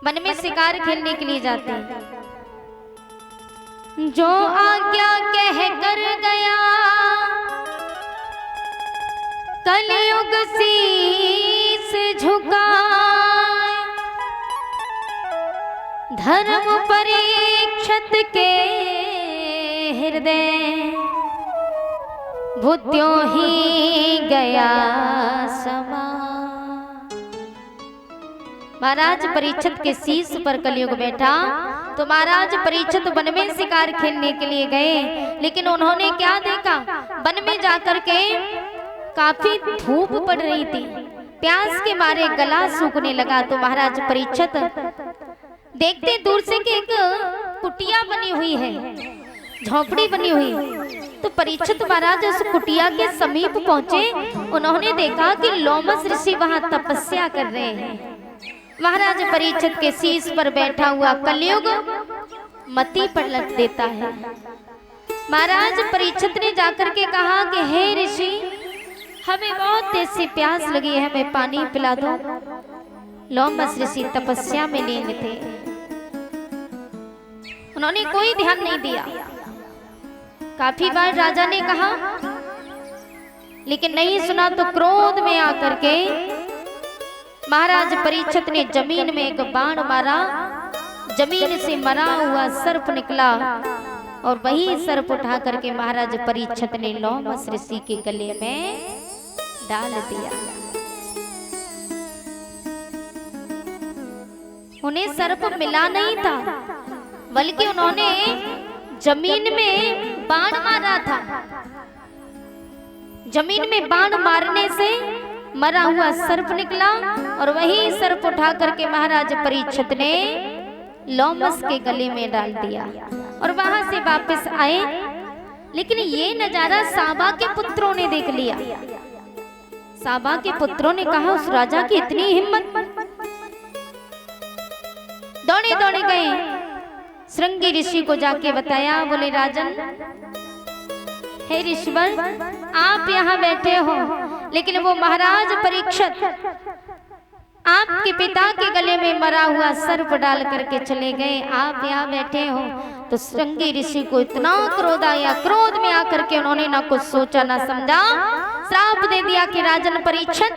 One में शिकार खेलने के लिए जाते हैं। जो आज्ञा कह कर गया कलयुग शीस झुकाए, धर्म परीक्षित के हृदय भूत्यों ही गया समा। महाराज परीक्षित के शीश पर कलयुग बैठा तो महाराज परीक्षित वन में शिकार खेलने के लिए गए, लेकिन उन्होंने क्या देखा, वन में जाकर के काफी धूप पड़ रही थी, प्यास के मारे गला सूखने लगा। तो महाराज परीक्षित देखते दूर से कि एक कुटिया बनी हुई है, झोपड़ी बनी हुई। तो परीक्षित महाराज उस कुटिया के समीप पहुंचे, उन्होंने देखा कि लोमस ऋषि वहां तपस्या कर रहे हैं। महाराज परीक्षित के शीश पर बैठा हुआ कलयुग मति पलट देता है। महाराज परीक्षित ने जाकर के कहा कि हे ऋषि, हमें बहुत तेज से प्यास लगी है, हमें पानी पिला दो। लोमस ऋषि तपस्या में लीन थे, उन्होंने कोई ध्यान नहीं दिया। काफी बार राजा ने कहा, लेकिन नहीं सुना। तो क्रोध में आकर के महाराज परीक्षित ने जमीन में एक बाण मारा, जमीन से मरा हुआ सर्प निकला और वही सर्प उठा करके महाराज परीक्षित ने लोमस ऋषि के गले में डाल दिया। उन्हें सर्प मिला नहीं था, बल्कि उन्होंने जमीन में बाण मारा था। जमीन में बाण मारने से मरा हुआ सर्प निकला और वही सर्प उठा करके महाराज परीक्षित ने लोमस के गले में डाल दिया और वहां से वापस आए। लेकिन ये नजारा साबा के पुत्रों ने देख लिया। साबा के पुत्रों ने कहा, उस राजा की इतनी हिम्मत। दौड़े दौड़े गए, श्रृंगी ऋषि को जाके बताया। बोले, राजन, हे ऋषिवर, आप यहाँ बैठे हो, लेकिन वो महाराज परीक्षित आपके पिता के गले में मरा हुआ सर्प डाल करके चले गए, आप यहाँ बैठे हो। तो श्रृंगी ऋषि को इतना क्रोध आया, क्रोध में आकर के उन्होंने ना कुछ सोचा ना समझा, श्राप दे दिया कि राजन परीक्षित,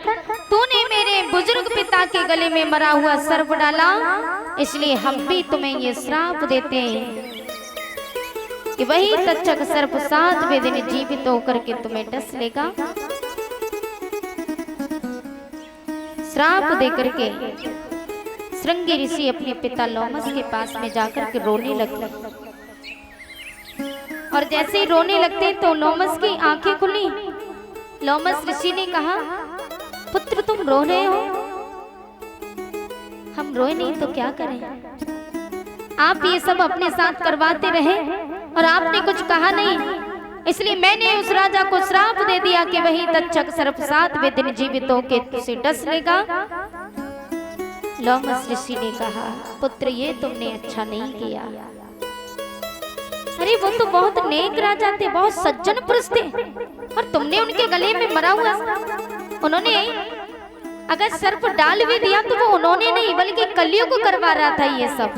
तूने मेरे बुजुर्ग पिता के गले में मरा हुआ सर्प डाला, इसलिए हम भी तुम्हें ये श्राप देते हैं कि वही तक्षक सर्प 7वें दिन जीवित होकर के तुम्हें डस लेगा। श्राप देकर के श्रृंगी ऋषि अपने पिता लोमस के पास में जाकर के रोने लगे और जैसे ही रोने लगते तो लोमस की आंखें खुली। लोमस ऋषि ने कहा, पुत्र तुम रो रहे हो? हम रोए नहीं तो क्या करें? आप ये सब अपने साथ करवाते रहे और आपने कुछ कहा नहीं, इसलिए मैंने उस राजा को श्राप दे दिया कि वही तक्षक सर्प 7वें दिन जीवित होके तुझे डस लेगा। लोमस ऋषि ने कहा, पुत्र ये तुमने अच्छा नहीं किया। अरे वो तो बहुत नेक राजा थे, बहुत सज्जन पुरुष थे, और तुमने उनके गले में मरा हुआ, उन्होंने अगर सर्प डाल भी दिया तो वो उन्होंने नहीं बल्कि कलयुग को करवा रहा था ये सब,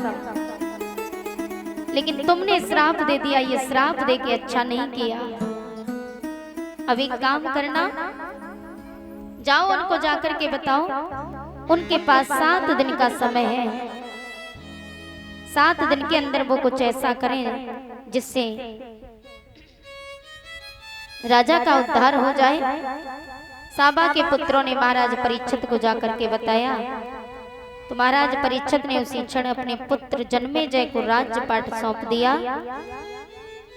लेकिन तुमने श्राप दे दिया। ये श्राप दे के अच्छा नहीं किया। अब एक काम करना, जाओ उनको जाकर के बताओ, उनके पास 7 दिन का समय है, 7 दिन के अंदर वो कुछ ऐसा करें जिससे राजा का उद्धार हो जाए। साबा के पुत्रों ने महाराज परीक्षित को जाकर के बताया तो महाराज परीक्षित ने उसी क्षण अपने पुत्र जन्मेजय को राज्यपाट सौंप दिया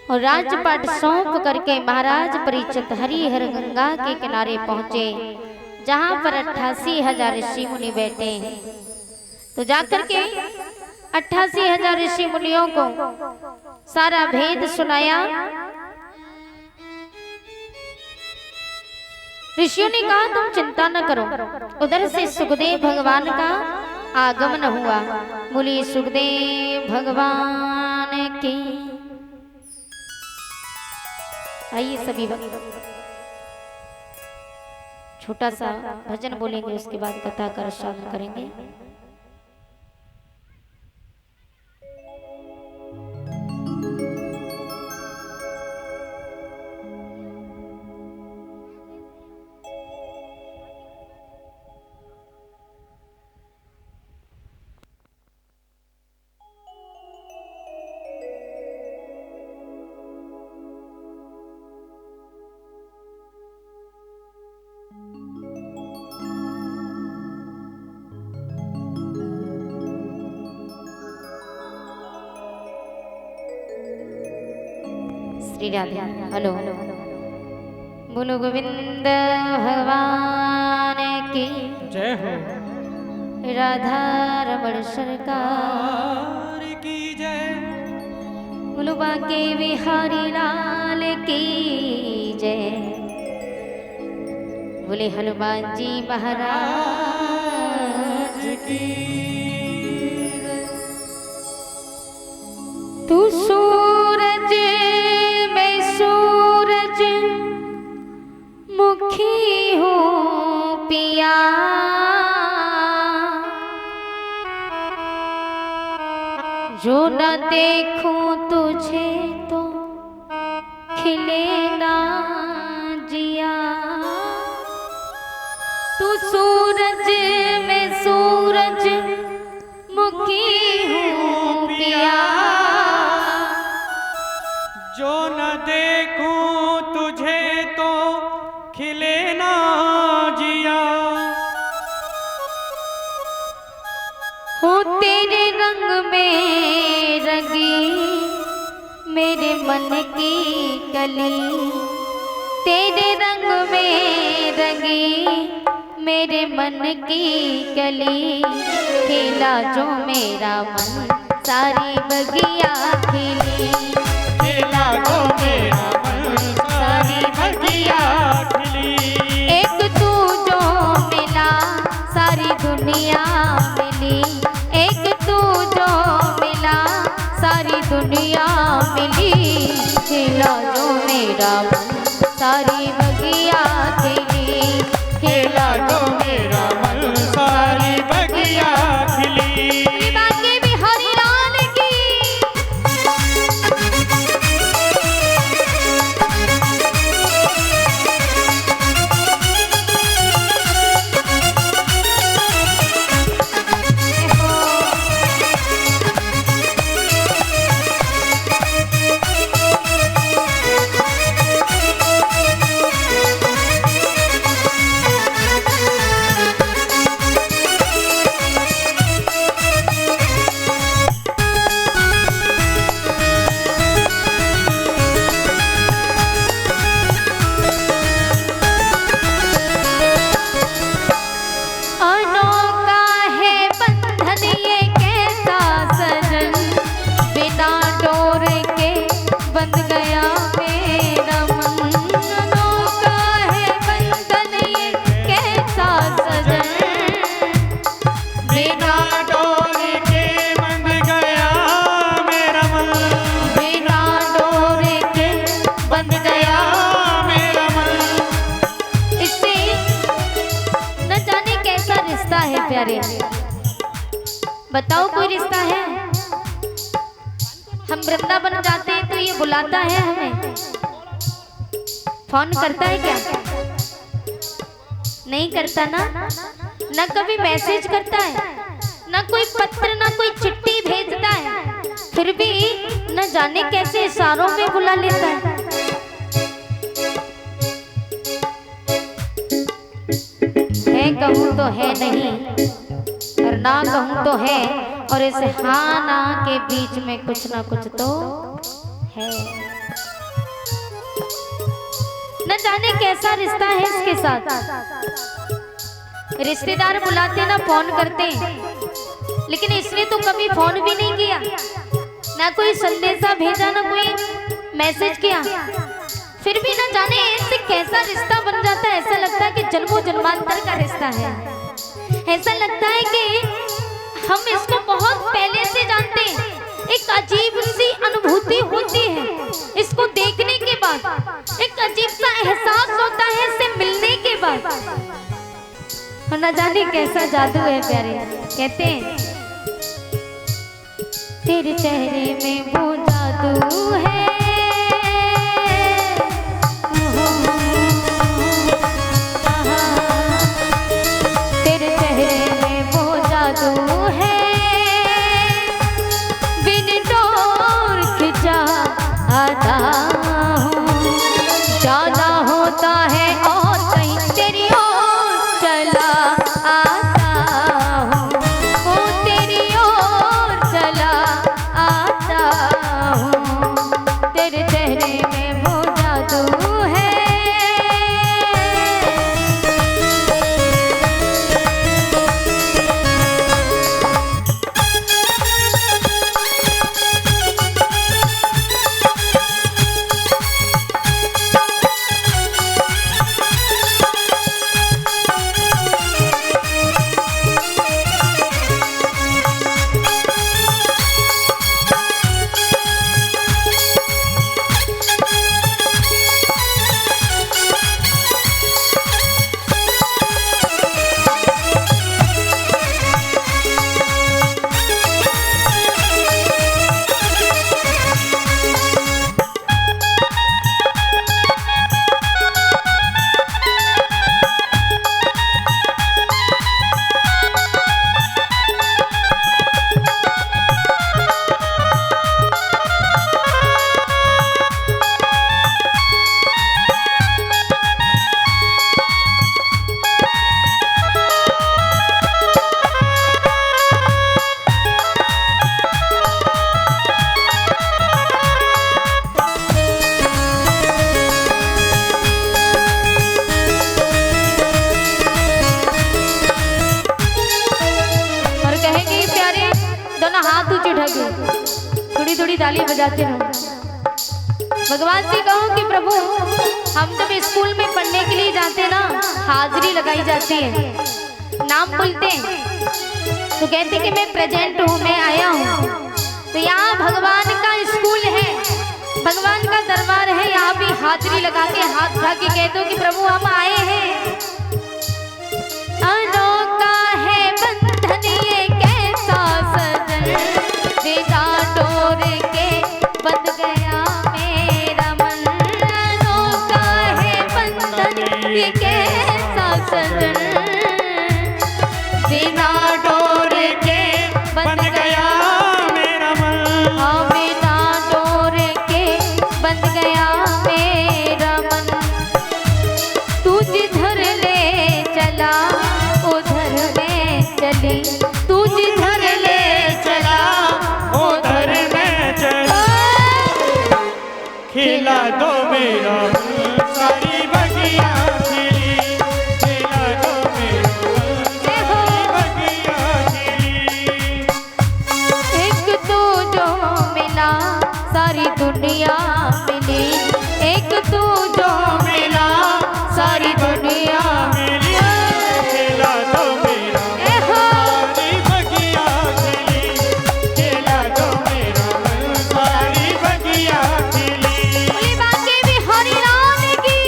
और राज्यपाट सौंप करके महाराज परीक्षित हरिहर गंगा के किनारे पहुंचे, जहां पर 88,000 ऋषि मुनि बैठे हैं। तो जाकर के 88,000 ऋषि मुनियों को सारा भेद सुनाया। ऋषियों ने कहा, तुम चिंता न करो। उधर से सुखदेव भगवान का आगमन हुआ। बोलिए सुखदेव भगवान की। आइए सभी भक्त छोटा सा भजन बोलेंगे, उसके बाद कथा का श्रवण करेंगे। श्री राधे। हेलो बोलो गोविंद भगवान की जय हो। राधा रमण सरकार की जय। बोलो बांके बिहारी लाल की जय। बोले हनुमान जी महाराज की तू सूरज मैं सूरज मुखी हूँ पिया जो न देखूं तुझे तो खिले ना जिया। तू सूरज मैं सूरज मुखी हूँ पिया जो न देखूं तुझे तो खिले ना जिया। हो तेरे रंग में रंगी मेरे मन की कली। तेरे रंग में रंगी मेरे मन की कली। खिला जो मेरा मन सारी बगिया खिली। खिला जो मेरा मन सारी बगिया खिली। एक तू जो मिला सारी दुनिया मिली। एक तू जो मिला सारी दुनिया मिली। खिला जो मेरा मन सारी बगिया खिली। खिला जो मेरा मन सारी बगिया खिली। बांके बिहारी लाल की प्यारे बताओ कोई रिश्ता है? हम वृंदावन जाते हैं तो ये बुलाता है हमें, फोन करता है क्या? नहीं करता ना, ना कभी मैसेज करता है, ना कोई पत्र, ना कोई चिट्ठी भेजता है, फिर भी न जाने कैसे इशारों में बुला लेता है। कहूँ तो है नहीं और ना कहूँ तो है, और इस हाँ ना के बीच में कुछ ना कुछ तो है। न जाने कैसा रिश्ता है इसके साथ। रिश्तेदार बुलाते ना फोन करते, लेकिन इसने तो कभी फोन भी नहीं किया, ना कोई संदेशा भेजा, ना कोई मैसेज किया, फिर भी न जाने ऐसे कैसा रिश्ता बन जाता है। ऐसा लगता है कि जन्मों जन्मांतर का रिश्ता है। ऐसा लगता है कि हम इसको बहुत पहले से जानते हैं। एक अजीब सी अनुभूति होती है इसको देखने के बाद, एक अजीब सा एहसास होता है इससे मिलने के बाद। और न जाने कैसा जादू है प्यारे। कहते हैं तेरे चेहरे में वो जादू है, जाना होता है और कहीं तेरी ओर चला आता हूँ, वो तेरी ओर चला आता हूँ। तेरे चेहरे में दोनों हाथ ऊंचे ढके, थोड़ी थोड़ी ताली बजाते रहो। भगवान से कहो कि प्रभु हम जब स्कूल में पढ़ने के लिए जाते ना, हाजिरी लगाई जाती है, नाम बोलते हैं तो कहते कि मैं प्रेजेंट हूँ, मैं आया हूँ। तो यहाँ भगवान का स्कूल है, भगवान का दरबार है, यहाँ भी हाजिरी लगा के हाथ उठा के कहते हो कि प्रभु हम आए हैं। अनोखा है बंधन ये कैसा सजन, बिना डोर के बंध गया मेरा मन। अनोखा है बंधन ये कैसा सजन, बिना डोर के बंध गया मेरा मन। हाँ बिना डोर के बंध गया मेरा मन। तू जिधर ले चला उधर मैं चली, तू जिधर ले चला उधर मैं चला। खिला दो मेरा मन सारी बगिया खिली, खिला दो मेरा मन सारी बगिया खिली। एक तू जो मिला सारी दुनिया मिली, एक तू जो मिला सारी दुनिया मिली। खिला दो मेरा मन सारी बगिया खिली, खिला दो मेरा मन सारी बगिया खिली। बोली बांके बिहारी राम की।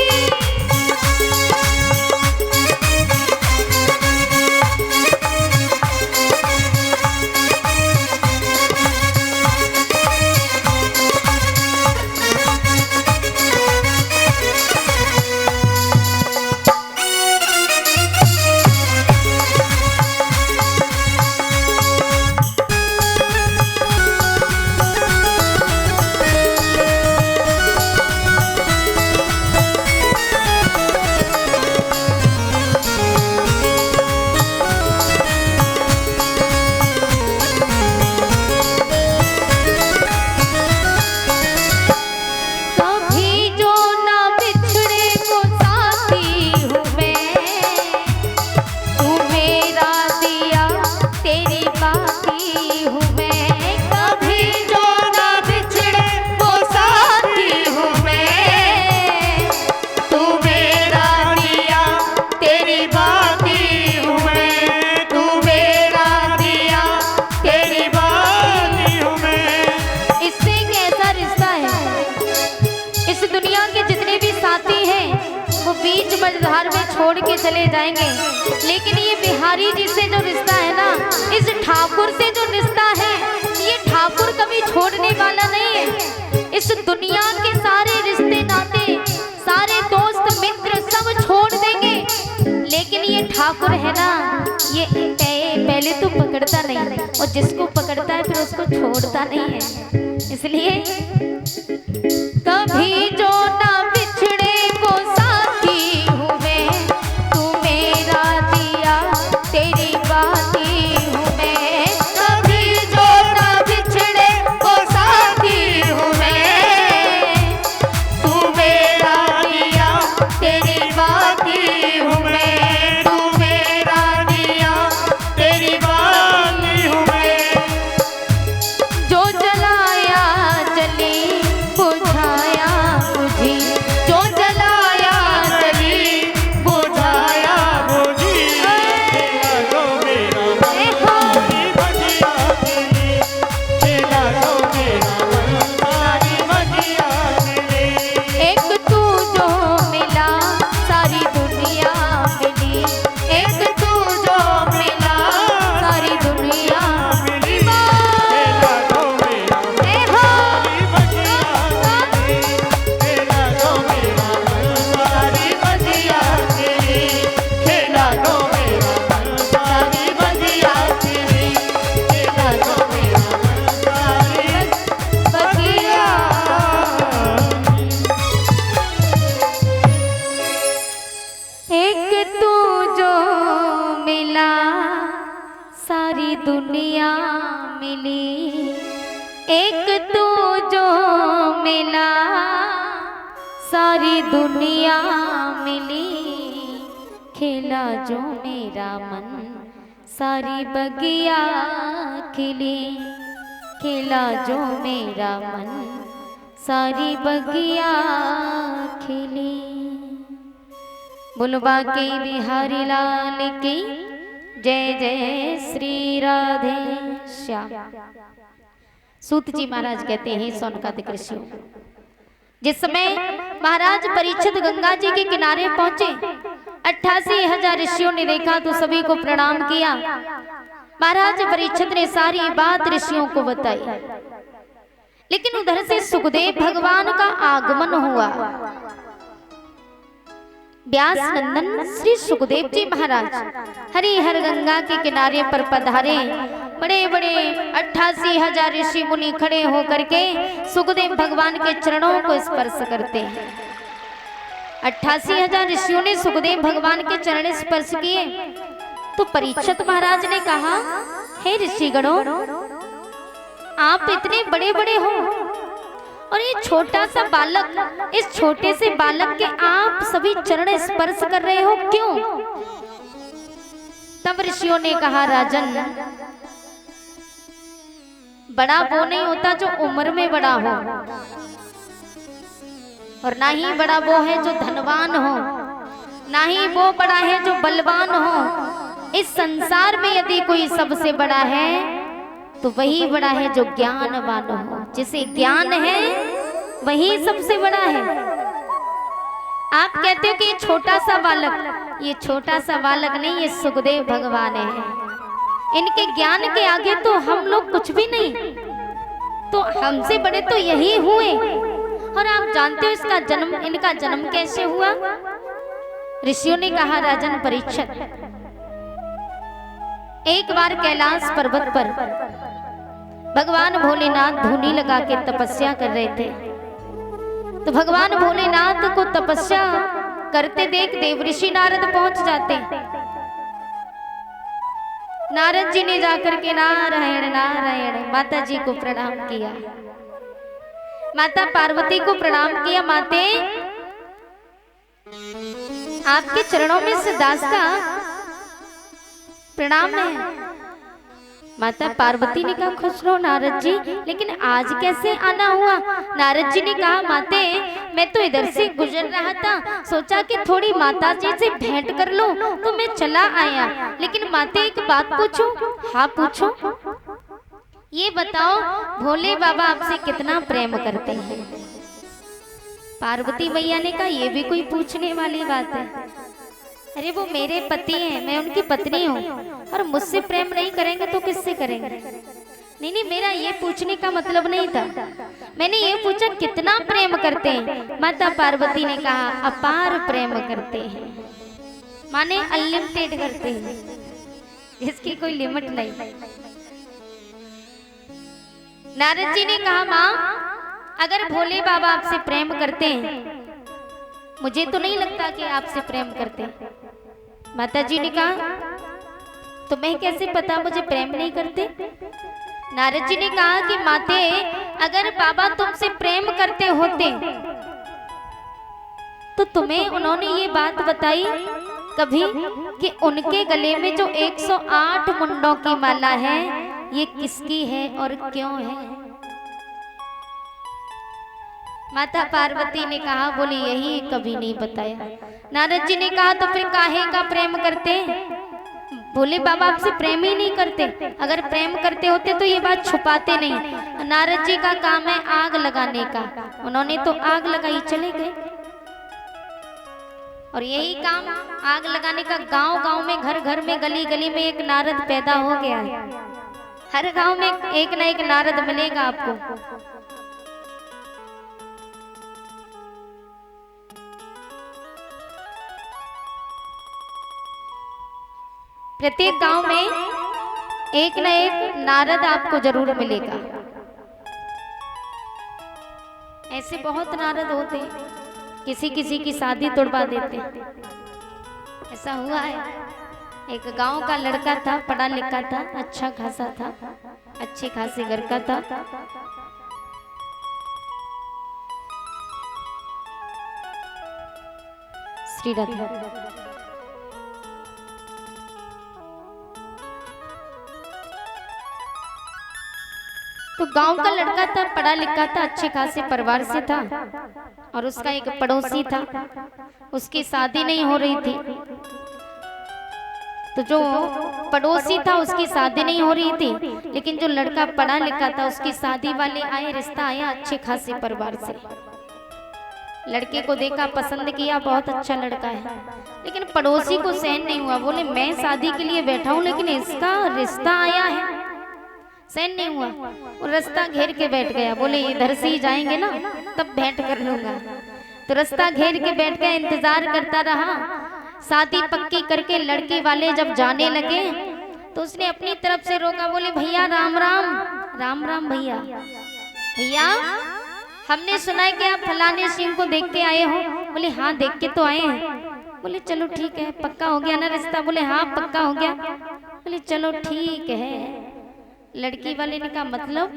कभी जो ना बिछड़े को साथी हूँ मैं, तू मेरा दिया तेरी बाती हूँ मैं। कभी जो ना बिछड़े को साथी हूँ मैं, तू मेरा दिया तेरी बाती हूँ मैं। तू मेरा दिया तेरी बाती हूँ मैं। इससे कैसा रिश्ता है, इस दुनिया के जितने भी साथी हैं वो बीच मझधार में छोड़ के चले जाएंगे, लेकिन ये बिहारी जी से जो रिश्ता है ना, इस ठाकुर से जो रिश्ता है, ये ठाकुर कभी छोड़ने वाला नहीं है। इस दुनिया के सारे रिश्ते नाते, सारे दोस्त मित्र सब छोड़ देंगे, लेकिन ये ठाकुर है ना, ये पहले तो पकड़ता नहीं और जिसको पकड़ता है फिर उसको छोड़ता नहीं है। इसलिए कभी जो ना बिछड़े को साथी हूँ मैं, तू मेरा दिया तेरी बाती हूँ मैं। कभी जो ना बिछड़े को साथी हूँ मैं, तू मेरा दिया तेरी बाती हूँ मैं। तू मेरा दिया तेरी बाती हूँ मैं। जो जलाया जली बुझाया बुझी, जो जलाया जली बुझाया बुझी। खिला दो मेरा मन सारी बगिया खिली, खिला दो मेरा मन सारी बगिया खिली। एक तू जो मिला सारी दुनिया मिली, एक तू जो मिला सारी दुनिया मिली। खिला दो मेरा मन सारी बगिया खिली, खिला दो मेरा मन सारी बगिया खिली, खिला दो मेरा मन सारी बगिया खिली, खिला दो मेरा मन सारी बगिया। एक तू जो मिला सारी दुनिया मिली, एक तू जो मिला सारी दुनिया मिली। खेला जो मेरा मन सारी बगिया खिली, खिला जो मेरा मन, सारी बगिया खिली। बुलवा के बिहारी लाल की जय जय श्री राधे श्याम। सूत जी महाराज कहते हैं सोनकादिक ऋषियों, जिस समय महाराज परीक्षित गंगा जी के किनारे पहुंचे, 88,000 ऋषियों ने देखा तो सभी को प्रणाम किया। महाराज परीक्षित ने सारी बात ऋषियों को बताई, लेकिन उधर से सुखदेव भगवान का आगमन हुआ। व्यास नंदन श्री सुखदेव जी महाराज हरिहर गंगा के किनारे पर पधारे। बड़े बड़े 88,000 ऋषि मुनि खड़े होकर के सुखदेव भगवान के चरणों को स्पर्श करते हैं। 88,000 ऋषियों ने सुखदेव भगवान के चरण स्पर्श किए तो परीक्षित महाराज ने कहा, हे ऋषिगणों, आप इतने बड़े बड़े हो और ये छोटा सा बालक, इस छोटे से बालक के आप सभी चरण स्पर्श कर रहे हो, क्यों? तब ऋषियों ने कहा, राजन, बड़ा वो नहीं होता जो उम्र में बड़ा हो, और ना ही बड़ा वो है जो धनवान हो, ना ही वो बड़ा है जो बलवान हो। इस संसार में यदि कोई सबसे बड़ा है तो वही बड़ा है जो ज्ञानवान हो। जिसे ज्ञान है वही सबसे बड़ा है। आप कहते हो कि ये छोटा सा बालक, ये छोटा सा बालक नहीं, ये सुखदेव भगवान है। इनके ज्ञान के आगे तो हम लोग कुछ भी नहीं, तो हमसे बड़े तो यही हुए। और आप जानते हो इसका जन्म, इनका जन्म कैसे हुआ? ऋषियों ने कहा, राजन परीक्षित, एक बार कैलाश पर्वत पर भगवान भोलेनाथ धूनी लगा के तपस्या कर रहे थे। तो भगवान भोलेनाथ को तपस्या करते देख देवऋषि नारद पहुंच जाते। नारद जी ने जाकर के नारायण नारायण माता जी को प्रणाम किया, माता पार्वती को प्रणाम किया। माते, आपके चरणों में से दास का प्रणाम है। माता पार्वती ने कहा, खुश रहो नारद जी, लेकिन आज कैसे आना हुआ? नारद जी ने कहा, माते, मैं तो इधर से गुजर रहा था, सोचा कि थोड़ी माता जी से भेंट कर लूं, तो मैं चला आया। लेकिन माते, एक बात पूछूं? हाँ पूछो। ये बताओ, भोले बाबा आपसे कितना प्रेम करते हैं? पार्वती मैया ने कहा, ये भी कोई पूछने वाली बात है? अरे वो मेरे पति हैं, मैं उनकी पत्नी हूँ, और मुझसे प्रेम नहीं करेंगे तो किससे करेंगे? नहीं नहीं, मेरा ये पूछने का मतलब नहीं था। मैंने ये पूछा कितना प्रेम करते हैं। माता पार्वती ने कहा, अपार प्रेम करते हैं, माने अनलिमिटेड करते हैं, इसकी कोई लिमिट नहीं। नारद जी ने कहा, माँ, अगर भोले बाबा आपसे प्रेम करते हैं, मुझे तो नहीं लगता कि आपसे प्रेम करते। माता जी ने कहा, तुम्हें कैसे पता मुझे प्रेम नहीं करते? नारद जी ने कहा कि माते, अगर बाबा तुमसे प्रेम करते होते तो तुम्हें उन्होंने ये बात बताई कभी कि उनके गले में जो 108 मुंडों की माला है, ये किसकी है और क्यों है? माता पार्वती ने कहा, बोली यही कभी नहीं बताया। नारद जी ने कहा, तो फिर काहे का प्रेम करते? भोले बाबा आपसे प्रेम ही नहीं करते। अगर प्रेम करते होते तो ये बात छुपाते नहीं। नारद जी का काम है आग लगाने का, उन्होंने तो आग लगाई, चले गए। और यही काम आग लगाने का गांव गांव में, घर घर में, गली गली में एक नारद पैदा हो गया है। हर गांव में एक ना एक नारद मिलेगा आपको। प्रत्येक गांव में एक न एक नारद आपको जरूर मिलेगा। ऐसे बहुत नारद होते, किसी किसी की शादी तोड़वा देते। ऐसा हुआ है, एक गांव का लड़का था, पढ़ा लिखा था, अच्छा खासा था, अच्छे खासे घर का था। श्री राधे। तो गांव का लड़का था, पढ़ा लिखा था, अच्छे खासे परिवार से था, और उसका एक पड़ोसी था, उसकी शादी नहीं हो रही थी। तो जो पड़ोसी था उसकी शादी नहीं हो रही थी, लेकिन जो लड़का पढ़ा लिखा था उसकी शादी वाले आए, रिश्ता आया अच्छे खासे परिवार से। लड़के को देखा, पसंद किया, बहुत अच्छा लड़का है, लेकिन पड़ोसी को सहन नहीं हुआ। बोले मैं शादी के लिए बैठा हूँ लेकिन इसका रिश्ता आया है, सहन नहीं हुआ। वो रास्ता घेर के बैठ गया। बोले इधर से ही जाएंगे ना तब भेंट कर लूंगा। तो रास्ता घेर के बैठ गया, इंतजार करता रहा। शादी पक्की करके लड़की वाले जब जाने लगे तो उसने अपनी तरफ से रोका। बोले भैया राम राम। राम राम भैया। भैया हमने सुना है कि आप फलाने सिंह को देख के आए हो। बोले हाँ देख के तो आए हैं। बोले चलो ठीक है, पक्का हो गया ना रिश्ता। बोले हाँ पक्का हो गया। बोले चलो ठीक है। लड़की वाले ने कहा मतलब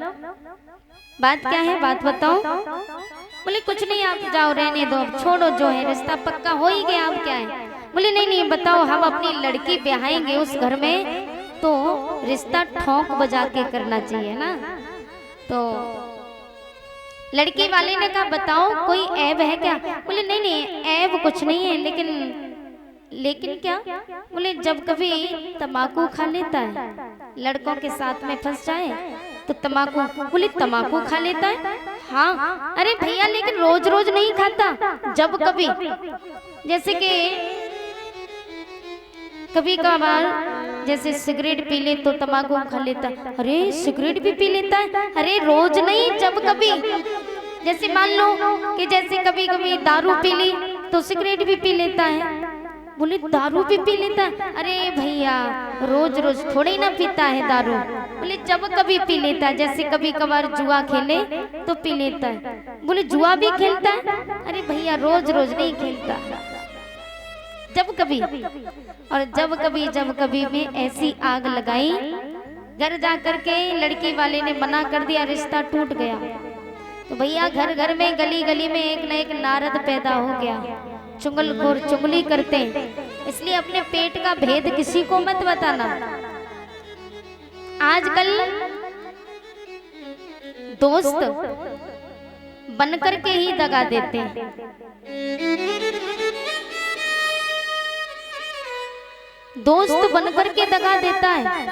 बात क्या है, बात बताओ। बोले कुछ नहीं, आप जाओ रहने दो, अब छोड़ो, जो है रिश्ता पक्का हो ही गया, अब क्या है। बोले नहीं नहीं बताओ, हम अपनी लड़की ब्याहेंगे उस घर में तो रिश्ता ठोंक बजा के करना चाहिए ना। तो लड़की वाले ने कहा बताओ कोई ऐब है क्या। बोले नहीं नहीं ऐब कुछ नहीं है, लेकिन क्या। बोले जब कभी तम्बाकू खा लेता है, लड़कों के साथ में फंस जाए तो तम्बाकू। बोले तम्बाकू खा लेता है। हाँ। अरे भैया लेकिन रोज रोज नहीं खाता, जब कभी, जैसे कि कभी कभार जैसे सिगरेट पी ले तो तम्बाकू खा लेता। अरे सिगरेट भी पी लेता है। अरे रोज नहीं, जब कभी। जैसे मान लो कि जैसे कभी कभी दारू पी ली तो सिगरेट भी पी लेता है। बोले दारू भी पी लेता है। अरे भैया रोज रोज थोड़े ही ना पीता है दारू। बोले जब कभी पी लेता है, जैसे कभी कभार जुआ खेले तो पी लेता है। बोले जुआ भी खेलता है। अरे भैया रोज रोज नहीं खेलता, जब कभी। और जब कभी में ऐसी आग लगाई, घर जा करके लड़की वाले ने मना कर दिया, रिश्ता टूट गया। तो भैया घर घर में, गली गली में एक न एक नारद पैदा हो गया, चुगलखोर चुगली करते हैं। इसलिए अपने पेट का भेद किसी को मत बताना। आजकल दोस्त बनकर के ही दगा देते हैं। दोस्त बनकर के दगा देता है,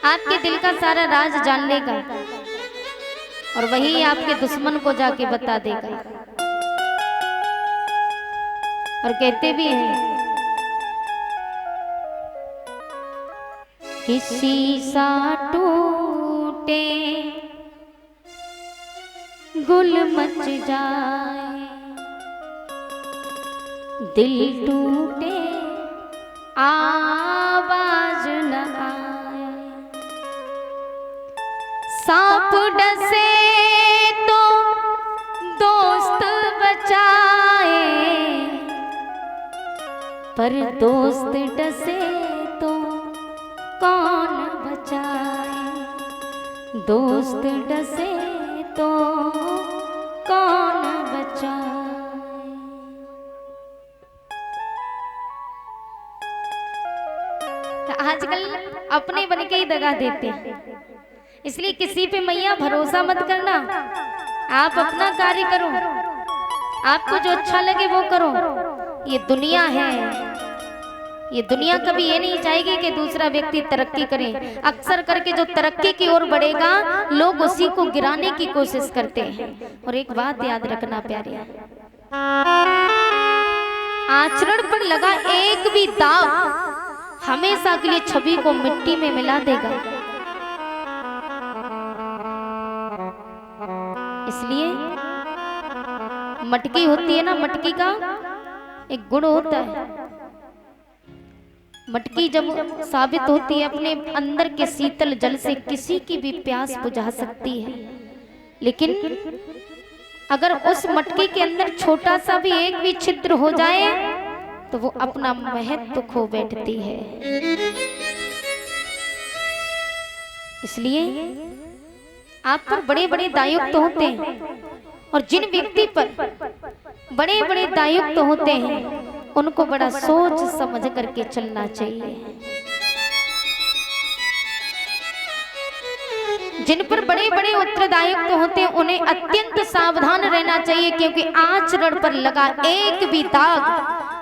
आपके दिल का सारा राज जान लेगा और वही आपके दुश्मन को जाके बता देगा। और कहते भी हैं किसी सा टूटे गुल मच जाए, दिल टूटे आवाज न आए, सांप डसे तो दोस्त बचाए, पर दोस्त डसे तो कौन बचाए, दोस्त डसे तो कौन बचाए। आजकल अपने बन के ही दगा देते हैं, इसलिए किसी पे मैया भरोसा मत करना। आप अपना कार्य करो, आपको जो अच्छा लगे वो करो। ये दुनिया है, ये दुनिया कभी ये नहीं चाहेगी कि दूसरा व्यक्ति तरक्की करे। अक्सर करके जो तरक्की की ओर बढ़ेगा लोग उसी को गिराने की कोशिश करते हैं। और एक बात याद रखना प्यारे, आचरण पर लगा एक भी दाग हमेशा के लिए छवि को मिट्टी में मिला देगा। इसलिए मटकी होती है ना, मटकी का एक गुण होता है। मटकी जब साबित होती है अपने अंदर के शीतल जल से किसी की भी प्यास बुझा सकती है, लेकिन अगर उस मटकी के अंदर छोटा सा भी एक भी छिद्र हो जाए तो वो अपना महत्व खो बैठती है। इसलिए आप पर बड़े बड़े दायुक्त होते हैं, और जिन व्यक्ति पर बड़े बड़े दायुक्त होते हैं उनको बड़ा सोच समझ करके चलना चाहिए। जिन पर बड़े बड़े उत्तरदायित्व होते हैं उन्हें अत्यंत सावधान रहना चाहिए, क्योंकि आचरण पर लगा एक भी दाग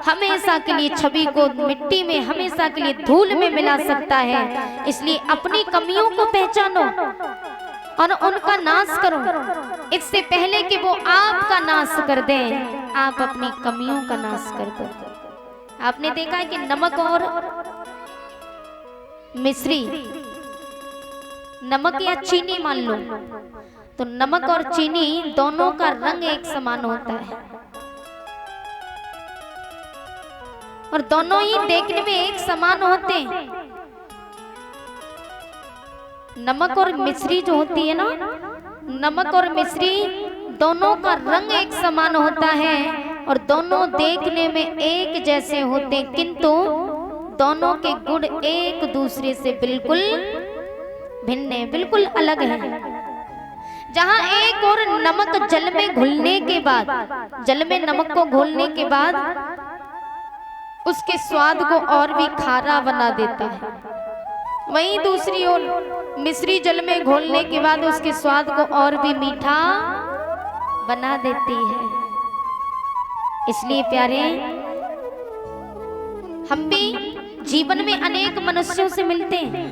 हमेशा के लिए छवि को मिट्टी में, हमेशा के लिए धूल में मिला सकता है। इसलिए अपनी कमियों को पहचानो और उनका नाश करो, इससे पहले कि वो आपका नाश कर दें। आप अपनी कमियों का नाश कर दो। आपने देखा है कि नमक और मिश्री, नमक या चीनी मान लो, तो नमक और चीनी दोनों का रंग एक समान होता है और दोनों ही देखने में एक समान होते हैं। नमक और मिश्री जो होती है ना, नमक और मिश्री दोनों का रंग एक समान होता है और दोनों देखने में एक जैसे होते हैं, किंतु दोनों के गुण एक दूसरे से बिल्कुल भिन्न है, बिल्कुल अलग है। जहां एक और नमक जल में घुलने के बाद, जल में नमक को घोलने के बाद उसके स्वाद को और भी खारा बना देता है, वहीं दूसरी ओर मिश्री जल में घोलने के बाद उसके स्वाद को और भी मीठा बना देती है। इसलिए प्यारे, हम भी जीवन में अनेक मनुष्यों से मिलते हैं,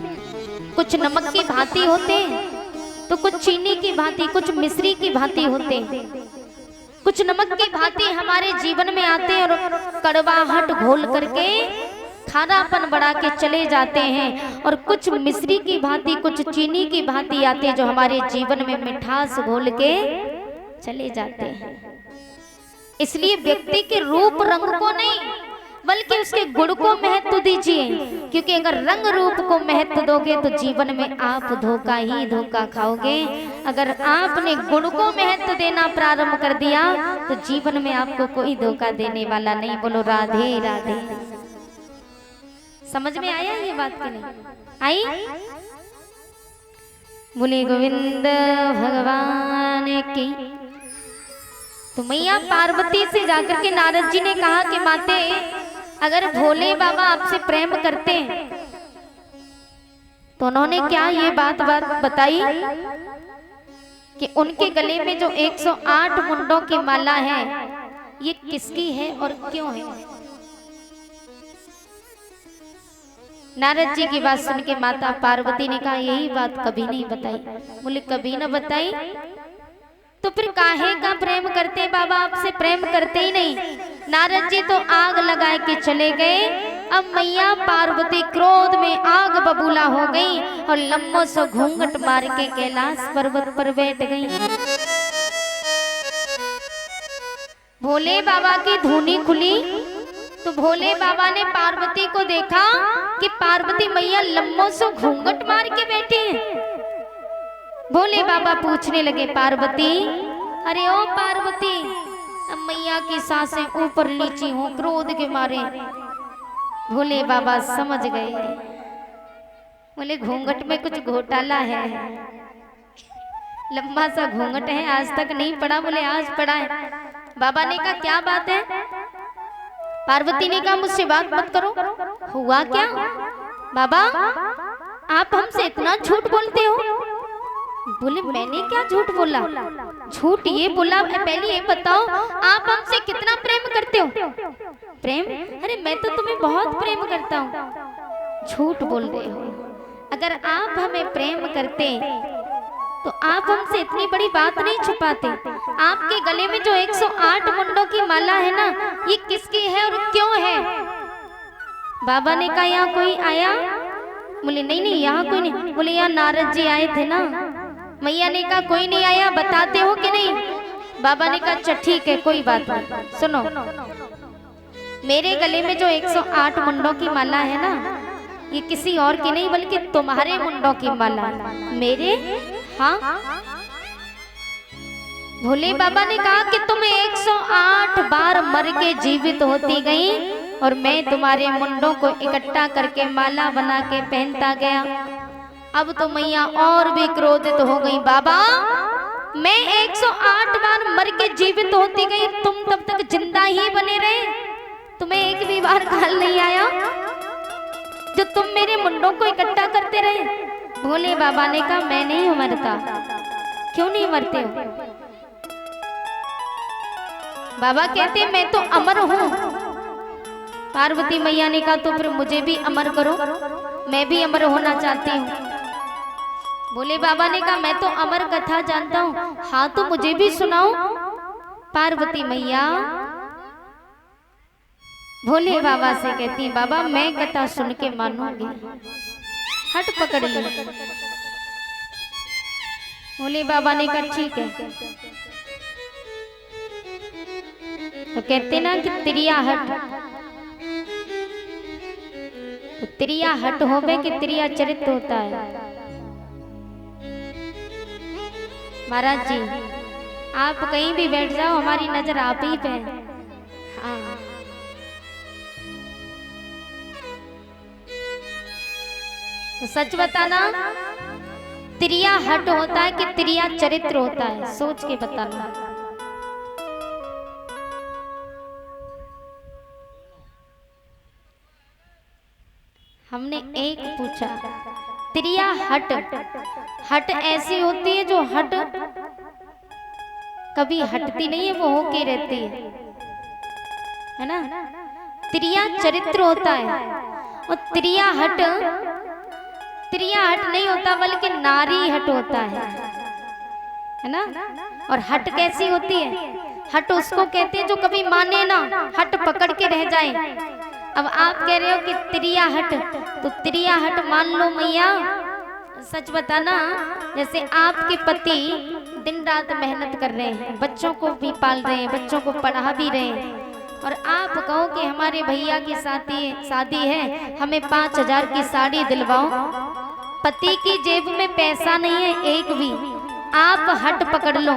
कुछ नमक की भांति होते हैं तो कुछ चीनी की भांति, कुछ मिश्री की भांति होते हैं। कुछ नमक की भांति हमारे जीवन में आते हैं और कड़वाहट घोल करके खारापन बढ़ा के चले जाते हैं, और कुछ मिश्री की भांति, कुछ चीनी की भांति आते हैं जो हमारे जीवन में मिठास घोल के चले जाते हैं। इसलिए व्यक्ति के रूप रंग को नहीं बल्कि उसके गुण को महत्व दीजिए, क्योंकि अगर रंग रूप को महत्व दोगे तो जीवन में आप धोखा ही धोखा खाओगे। अगर आपने गुण को महत्व देना प्रारंभ कर दिया तो जीवन में आपको कोई धोखा देने वाला नहीं। बोलो राधे राधे। समझ में आया ये बात कि नहीं आई? बोले गोविंद भगवान की। तो मैया पार्वती से जाकर के नारद जी ने कहा कि माते, अगर भोले बाबा आपसे प्रेम करते हैं तो उन्होंने क्या ये बात बताई कि उनके गले में जो 108 मुंडों की माला है ये किसकी है और क्यों है। नारद जी की बात सुन के माता पार्वती ने कहा यही बात कभी नहीं बताई। बोले कभी ना बताई तो फिर काहे का प्रेम करते? बाबा आपसे प्रेम करते ही नहीं। नारद जी तो आग लगा के चले गए। अब मैया पार्वती क्रोध में आग बबूला हो गई और लम्बों से घूंघट मार के कैलाश पर्वत पर बैठ गई। भोले बाबा की धुनी खुली तो भोले बाबा ने पार्वती को देखा कि पार्वती मैया लम्बों से घूंघट मार के बैठी है। भोले बाबा पूछने लगे पार्वती, अरे ओ पार्वती, मैया की सांसें ऊपर नीची हो क्रोध के मारे। भोले बाबा समझ गए। बोले घूंघट में कुछ घोटाला है, लंबा सा घूंघट है, आज तक नहीं पड़ा। बोले आज पड़ा है। बाबा ने कहा क्या बात है? पार्वती ने कहा मुझसे बात मत करो। हुआ क्या? बाबा आप हमसे इतना झूठ बोलते हो। बोले मैंने क्या झूठ बोला? झूठ ये बोला, पहले ये बताओ आप हमसे कितना प्रेम करते हो? प्रेम? अरे मैं तो तुम्हें बहुत प्रेम करता हूँ। झूठ बोल रहे हो। अगर आप हमें प्रेम करते तो आप हमसे इतनी बड़ी बात नहीं छुपाते। आपके गले में जो 108 मुंडों की माला है ना, ये किसकी है और क्यों है? बाबा ने कहा यहाँ कोई आया? बोले नहीं नहीं यहाँ कोई नहीं। बोले यहाँ नारद जी आए थे ना। मैया ने कहा कोई नहीं आया, बताते हो कि नहीं? बाबा ने कहा अच्छा ठीक है कोई बात नहीं। सुनो, मेरे गले में जो 108 मुंडों की माला है ना, ये किसी और की नहीं बल्कि तुम्हारे मुंडों की माला। मेरे? हाँ। भोले बाबा ने कहा कि तुम 108 बार मर के जीवित होती गई और मैं तुम्हारे मुंडों को इकट्ठा करके माला बना के पहनता गया। अब तो मैया और भी क्रोधित हो गई। बाबा मैं 108 बार मर के जीवित होती गई, तुम तब तक जिंदा ही बने रहे। तुम्हें एक भी बार ख्याल नहीं आया जो तुम मेरे मुंडों को इकट्ठा करते रहे? भोले बाबा ने कहा मैं नहीं मरता। क्यों नहीं मरते हो? बाबा कहते मैं तो अमर हूं। पार्वती मैया ने कहा तो फिर मुझे भी अमर करो, मैं भी अमर होना चाहती हूँ। भोले बाबा ने कहा मैं तो अमर कथा जानता हूँ, हाँ तो मुझे भी सुनाओ। पार्वती मैया भोले बाबा से कहती बाबा मैं कथा सुन के मानूंगी। हट पकड़ ली। भोले बाबा ने कहा ठीक है। तो कहते ना कि त्रिया हट, तो त्रिया हट होवे कि त्रिया चरित्र होता है। महाराज जी आप कहीं भी बैठ जाओ हमारी नजर आप ही पे। हाँ तो सच बताना त्रिया हट होता है कि त्रिया चरित्र होता है, सोच के बताना। हमने एक पूछा त्रिया हट, हट ऐसी होती है जो हट कभी हटती नहीं है, वो होके रहती है ना। त्रिया चरित्र होता है और त्रिया हट नहीं होता बल्कि नारी हट होता है ना। और हट कैसी होती है? हट उसको कहते हैं जो कभी माने ना, हट पकड़ के रह जाए। अब आप कह रहे हो कि त्रिया हट, तो त्रिया हट मान लो मैया। सच बताना जैसे आपके पति दिन रात मेहनत कर रहे हैं, बच्चों को भी पाल रहे हैं, बच्चों को पढ़ा भी रहे हैं, और आप कहो कि हमारे भैया की शादी है, हमें 5,000 की साड़ी दिलवाओ। पति की जेब में पैसा नहीं है एक भी, आप हट पकड़ लो,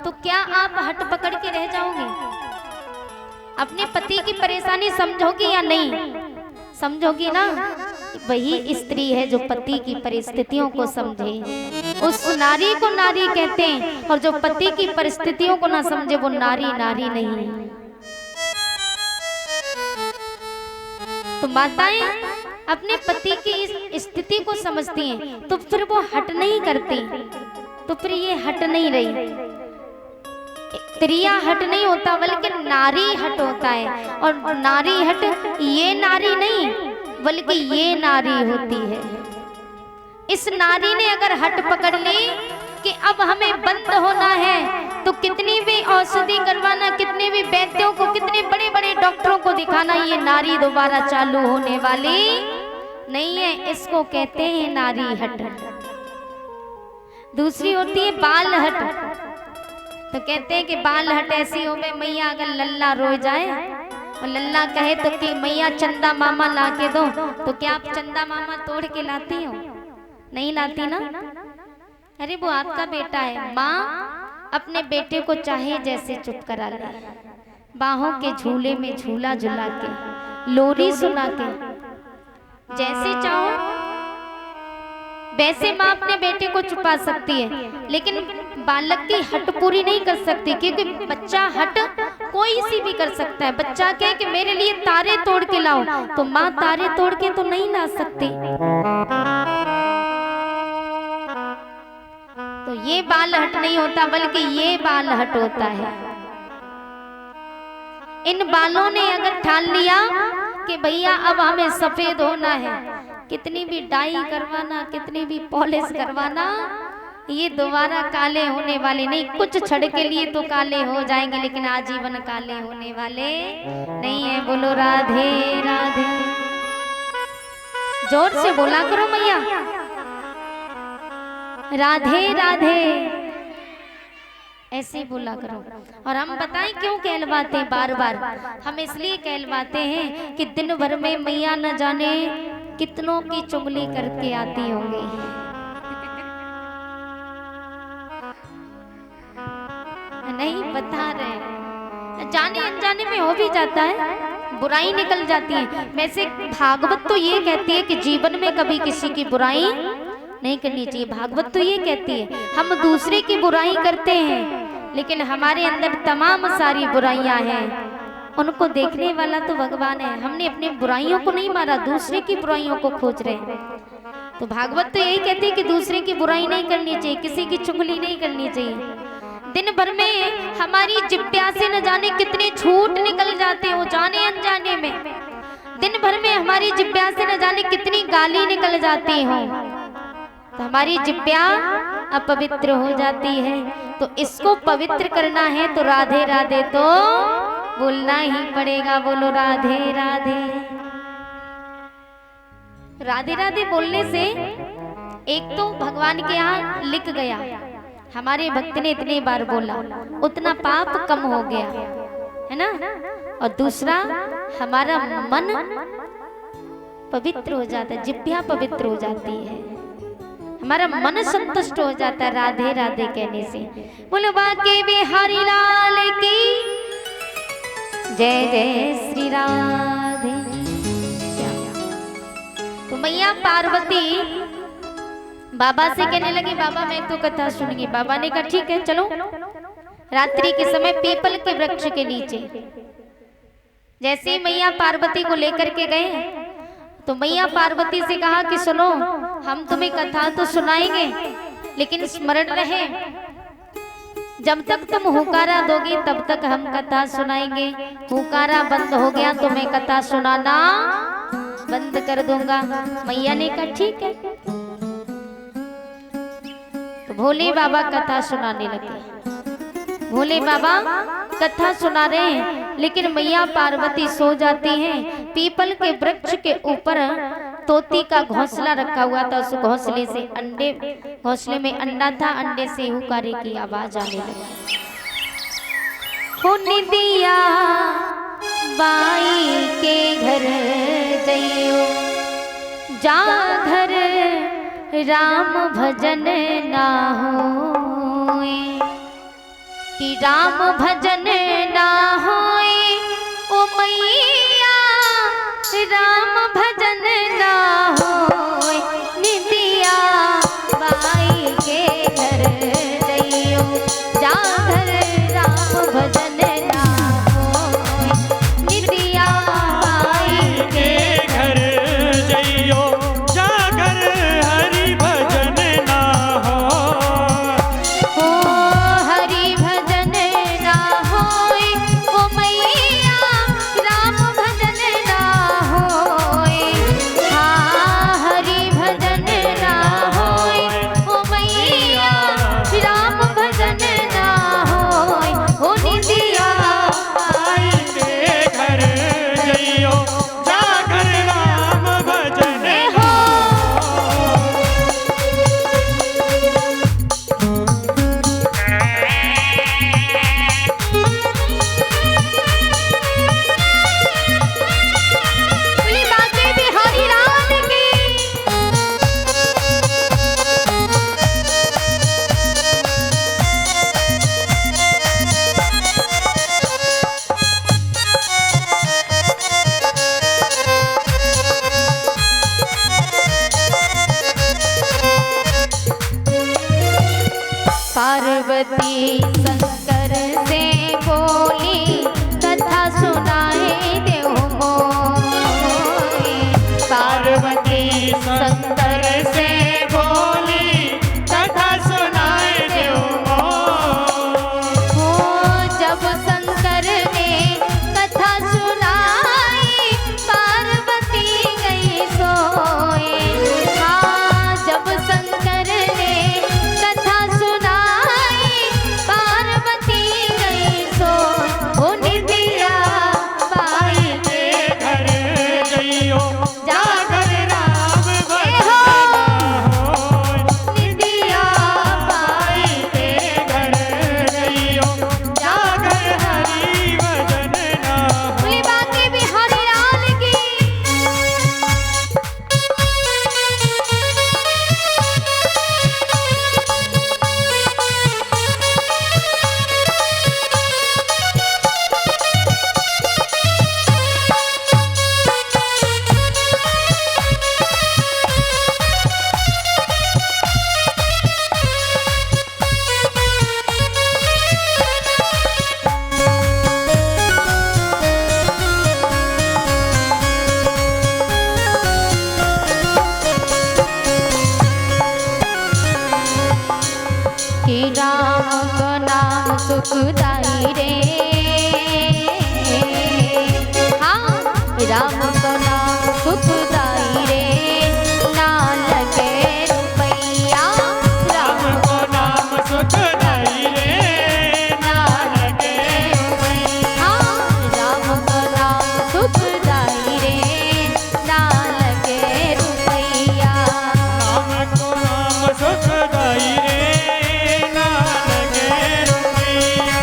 तो क्या आप हट पकड़ के रह जाओगे? अपने पति की परेशानी समझोगी या नहीं? समझोगी ना। वही स्त्री है जो पति की परिस्थितियों को समझे, उस नारी को नारी कहते हैं, और जो पति की परिस्थितियों को ना समझे वो नारी नारी नहीं। तो माताएं अपने पति की इस स्थिति को समझती हैं, तो फिर वो हट नहीं करती, तो फिर ये हट नहीं रही। त्रिया हट नहीं होता बल्कि नारी हट होता है, और नारी हट ये नारी नहीं बल्कि ये नारी होती है। इस नारी ने अगर हट पकड़ ली कि अब हमें बंद होना है, तो कितनी भी औषधि करवाना, कितने भी वैद्यों को, कितने बड़े बड़े डॉक्टरों को दिखाना, ये नारी दोबारा चालू होने वाली नहीं है। इसको कहते हैं नारी हट। दूसरी होती है बाल हट। तो कहते हैं कि बाल हट ऐसी हो में मैया अगर लल्ला रो जाए और लल्ला कहे तो कि मैया चंदा मामा ला के दो, तो क्या आप चंदा मामा तोड़ के लाती हो? नहीं लाती ना। अरे वो आपका बेटा है, माँ अपने बेटे को चाहे जैसे चुप करा ले, बाहों के झूले में झूला झुला के, लोरी सुना के, जैसे चाहो वैसे माँ अपने बेटे को छुपा सकती है, लेकिन बालक की हट पूरी नहीं कर सकती, क्योंकि बच्चा हट कोई सी भी कर सकता है। बच्चा कहे कि मेरे लिए तारे तोड़ के लाओ, तो माँ तारे तोड़ के तो नहीं ला सकती। तो ये बाल हट नहीं होता बल्कि ये बाल हट होता है। इन बालों ने अगर ठान लिया कि भैया अब हमें सफेद होना है, कितनी भी डाई करवाना, कितनी भी पॉलिश करवाना, ये दोबारा काले होने वाले नहीं। कुछ क्षण के लिए तो काले हो जाएंगे, लेकिन आजीवन काले होने वाले नहीं है। बोलो राधे राधे। जोर से बोला करो मैया, राधे राधे ऐसे बोला करो। और हम बताएं क्यों कहलवाते हैं बार बार? हम इसलिए कहलवाते हैं कि दिन भर में मैया न जाने कितनों की चुगली करके आती होंगी। नहीं बता रहे, जाने अनजाने में हो भी जाता है, बुराई निकल जाती है। वैसे भागवत तो ये कहती है कि जीवन में कभी किसी की बुराई नहीं करनी चाहिए। भागवत तो ये कहती है, हम दूसरे की बुराई करते हैं, लेकिन हमारे अंदर तमाम सारी बुराइयां हैं, उनको देखने वाला तो भगवान है। हमने अपनी बुराइयों को नहीं मारा, दूसरे की बुराइयों को खोज रहे हैं। तो भागवत तो यही कहते हैं कि दूसरे की बुराई नहीं करनी चाहिए, किसी की चुगली नहीं करनी चाहिए। दिन भर में हमारी जिब्या से न जाने कितने झूठ निकल जाते हो, जाने अनजाने में। दिन भर में हमारी जिब्या से न जाने कितनी गाली निकल जाती हो, तो हमारी जिब्या अपवित्र हो जाती है। तो इसको पवित्र करना है तो राधे राधे तो बोलना ही पड़ेगा। बोलो राधे राधे। राधे राधे बोलने से एक तो भगवान के यहाँ लिख गया, हमारे भक्त ने इतने बार बोला, उतना पाप कम हो गया, है ना। और दूसरा हमारा मन पवित्र हो जाता है, जिह्वा पवित्र हो जाती है, हमारा मन संतुष्ट हो जाता है राधे राधे कहने से। बोलो बाके बिहारी लाल की जय जय श्री राधे। तो मैया पार्वती बाबा से कहने लगी, बाबा मैं तो कथा सुनूंगी। बाबा ने कहा ठीक है चलो। रात्रि के समय पीपल के वृक्ष के नीचे जैसे ही मैया पार्वती को लेकर के गए, तो मैया पार्वती से कहा कि सुनो, हम तुम्हें कथा तो सुनाएंगे, लेकिन स्मरण रहे जब तक तुम हुकारा दोगी तब तक हम कथा सुनाएंगे। हुकारा बंद हो गया तो मैं कथा सुनाना बंद कर दूंगा। मैया ने कहा ठीक है। तो भोले बाबा कथा सुनाने लगे। भोले बाबा कथा सुना रहे हैं, लेकिन मैया पार्वती सो जाती हैं। पीपल के वृक्ष के ऊपर तोती का घोंसला रखा हुआ था, उस घोंसले से अंडे, घोंसले में अंडा था, अंडे से हुकारे की आवाज आने लगी। होने दिया बाई के घर जइयो, जा घर राम भजन ना होए, कि राम भजन ना होए ओ मैया, राम भजन ना होए। निदिया बाई के घर जइयो, जा घर राम भजन ना होए। निदिया बाई के घर जइयो, जागर हरि भजन ना हो। हरि भजन ना होए ओ मैया, राम भजन ना होए। हाँ हरि भजन ना होए ओ मैया, राम भजन ना होए। ओ निदिया बाई के घर जइयो, जागर राम भजन हो। बोली बाके बिहारी लाल की। पार्वती शंकर से बोली, कथा सुनाए देव मोए। पार्वती शंकर से बोली, कथा सुनाए देव हो। जब शंकर ने कथा सुनाई, पार्वती गई सोए। हाँ जब शंकर ने कथा सुनाई, पार्वती गई कि राम को नाम सुखदाई रे। हाँ, राम को नाम सुखदाई रे, ना लगे रुपैया। राम को नाम सुखदाई रे, ना लगे रुपैया। राम को नाम सुखदाई रे, ना लगे रुपैया। राम को नाम सुखदाई रे, ना लगे रुपैया।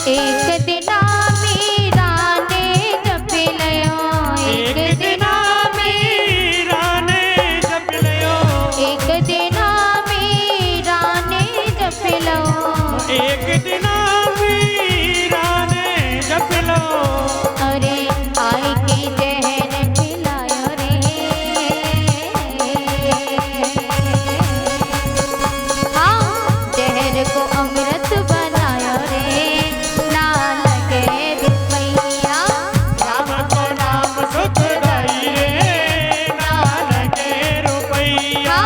एक दिना मीरा ने जप लयो, एक दिना मीरा ने जप लयो, एक दिना मीरा ने जप लो, एक दिना मीरा ने जप लो। अरे आई के जहर पिलायो रे। हाँ, जहर को अमृत बनायो रे, ना लगे रुपैया। राम को नाम सुखदाई रे, ना लगे रुपैया।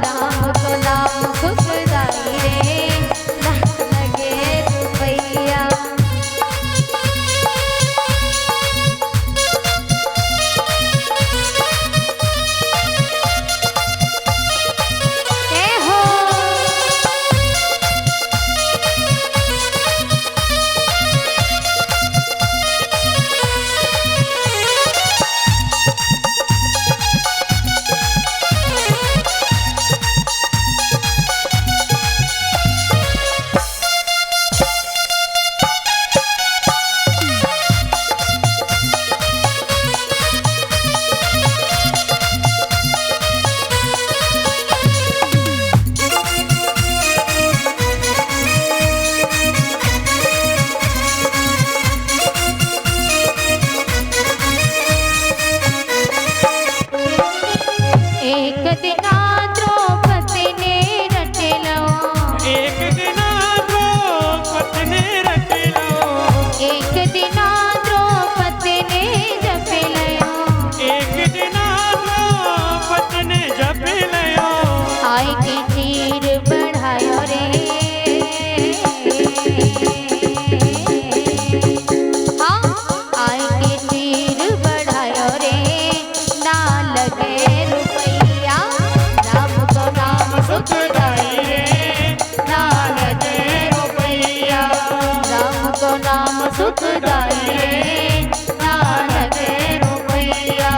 राम को नाम सुखदाई रे, ना लगे रुपैया। ए हो एक दिना द्रौपदी ने रट लो, एक दिना द्रौपदी ने रट लो, एक दिना द्रौपदी ने जप लयो, एक दिना द्रौपदी ने जप लयो। आई के चीर बढ़ायो रे। हाँ, आई के चीर बढ़ायो रे, ना लगे रुपैया। राम को नाम सुखदाई रे, ना लगे रुपैया। राम को नाम सुखदाई रे, ना लगे रुपैया।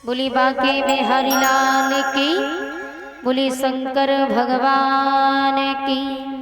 बोली बाके में हरिलाल की, बोली शंकर भगवान की।